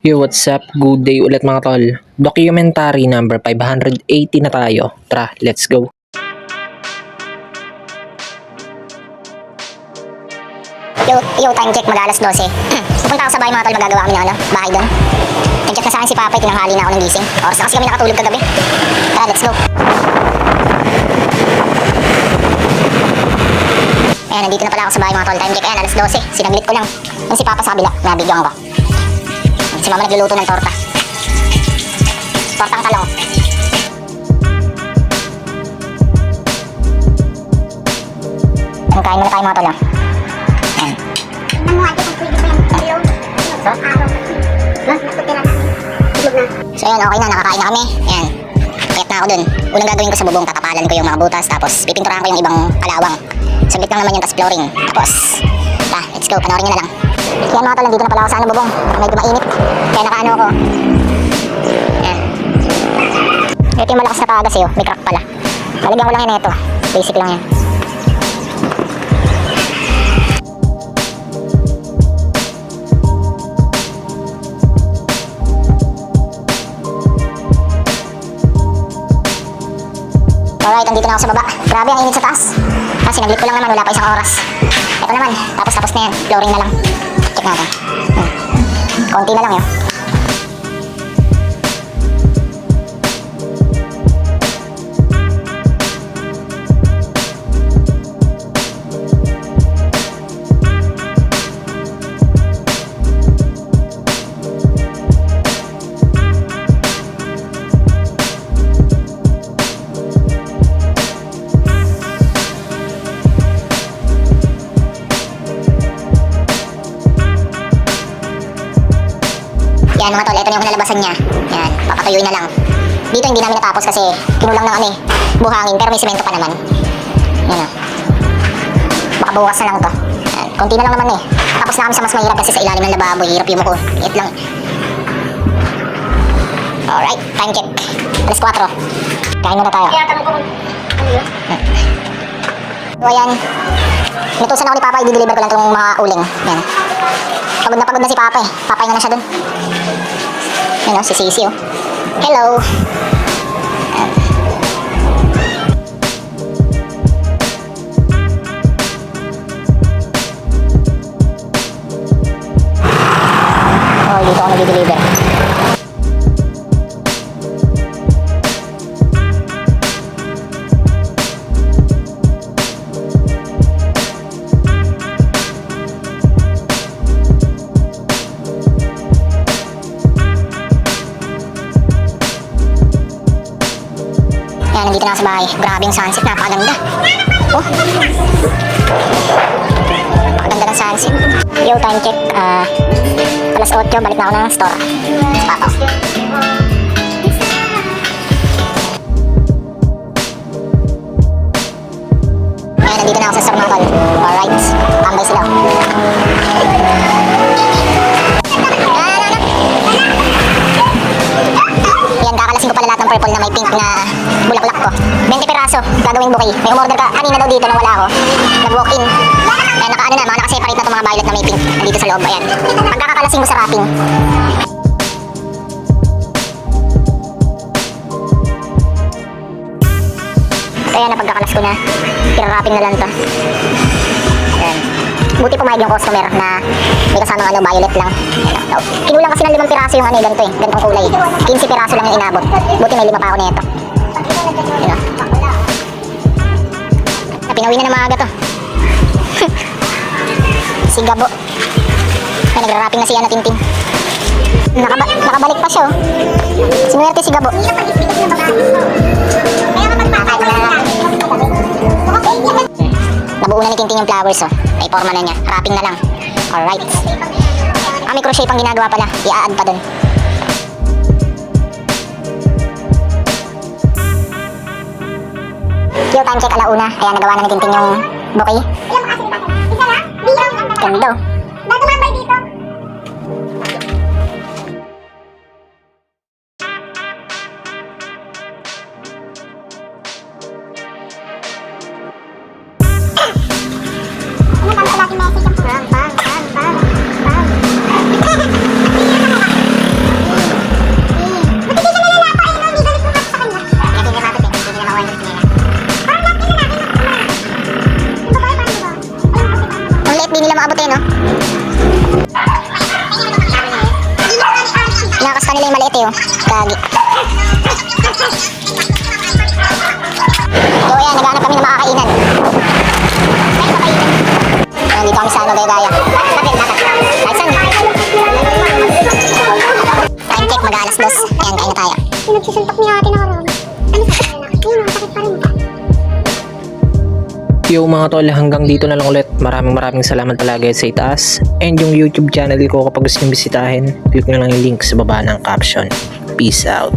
Yo, what's up? Good day ulit mga tol. Documentary number 580 na tayo. Tara, let's go. Yo, time check, mag-alas 12. Pupunta ako sa bahay mga tol, magagawa kami ng bahay doon. Nag-chat na sa akin si Papay, tinanghali na ako ng gising. Oras na kasi kami nakatulog kagabi. Tara, let's go. Ayan, nandito na pala ako sa bahay mga tol. Time check, ayan, alas 12. Sinaglit ko lang. Yung si Papa sa kabila, nabigyan ko. Si Mama nagluluto ng torta. Tortang talong. Kain muna tayo mga tol. Ayan. So ayan, okay na, nakakain na kami. Ayan, kayat na ako dun. Unang gagawin ko sa bubong, tatapalan ko yung mga butas, tapos pipinturahan ko yung ibang kalawang. Saglit lang naman yung tas flooring. Tapos, let's go, panoorin nyo na lang. Yan mga tol, nandito na pala ako sa bubong. Medyo mainit, kaya nakaano ako. Ayan. Ito yung malakas na tagas eh, may crack pala. Talagyan ko lang yun ito, basic lang yan. Alright, andito na ako sa baba. Grabe, ang init sa taas. Kasi naglit ko lang naman, wala pa isang oras. Ito naman, tapos na yan. Flooring na lang. Check natin. Konti na lang yun. Yan mga tol, ito na yung kinalabasan niya. Yan, papatuyuin na lang. Dito hindi namin natapos kasi kinulang ng buhangin, pero may semento pa naman. Yan o. Baka bukas na lang to. Yan, konti na lang naman eh. Tapos na kami sa mas mahirap kasi sa ilalim ng lababo, hirap yung muko. Liit lang. Alright, time check. Alas 4. Kain muna tayo. Kaya tanong ko, ano yun? So ayan, nutusan ako ni Papa, i-deliver ko lang itong mga uling. Yan. Pagod na si Papa eh. Papay na siya dun. Yan o, si Sisi o. Hello! Oh, dito ako nag-deliver. Yan, nandito na ako sa bahay. Grabe yung sunset, napakaganda. Oh. Napakaganda ng sunset. Yo, time check. Alas 8, balik na ako ng store. Sa Pato. Yan, nandito na ako sa store mga tol. Alright, tambay sila. Yan, kakalasin ko pala lahat ng purple na may pink na bulaklak ko. 20 piraso, gagawing bouquet. May umorder ka kanina daw dito nung wala ako. Nag-walk-in. Ayan, mga nakaseparate na itong mga violet na may pink. Nandito sa loob, ayan. Pagkakakalasin ko sa wrapping. Ayan, napagkakalas ko na. Pira-wrapping na lang to. Ayan. Buti pumayag yung customer na may kasamang violet lang. Ayan. Kinulang kasi ng 5 piraso yung ganito eh, ganitong kulay. 15 piraso lang yung inabot. Buti may 5 pa ako nito. Ayan. Pinawi na ng maaga to. Si Gabo. Ay, nagra-wrapping na si Ana Tintin. Nakabalik pa siya oh. Sinuwerte si Gabo. Nabuo na ni Tintin yung flowers oh. May forma na niya. Wrapping na lang. Alright. May crochet pang ginagawa pala. I-add pa dun. Yo, time check alauna. Kaya nagawa na ni Tintin yung bouquet. Ganda oh. Ano ba sa lagi message? Bang, bang, bang, bang, bang. ate oh. Kagi. So ayan, naghanap kami ng makakainan. Ay, makainan. Ayan, dito kami sa ano, gaya-gaya. Kahit saan. Time check, mag-aalas 2. Ayan, kain na tayo. Pinagsusuntok ni ate nakaraan. Ano sakit na? Ayun, masakit pa rin ito. Yo mga tol, hanggang dito na lang ulit. Maraming salamat palagi sa itaas. And yung YouTube channel ko, kapag gusto nyo bisitahin, click nyo lang yung link sa baba ng caption. Peace out.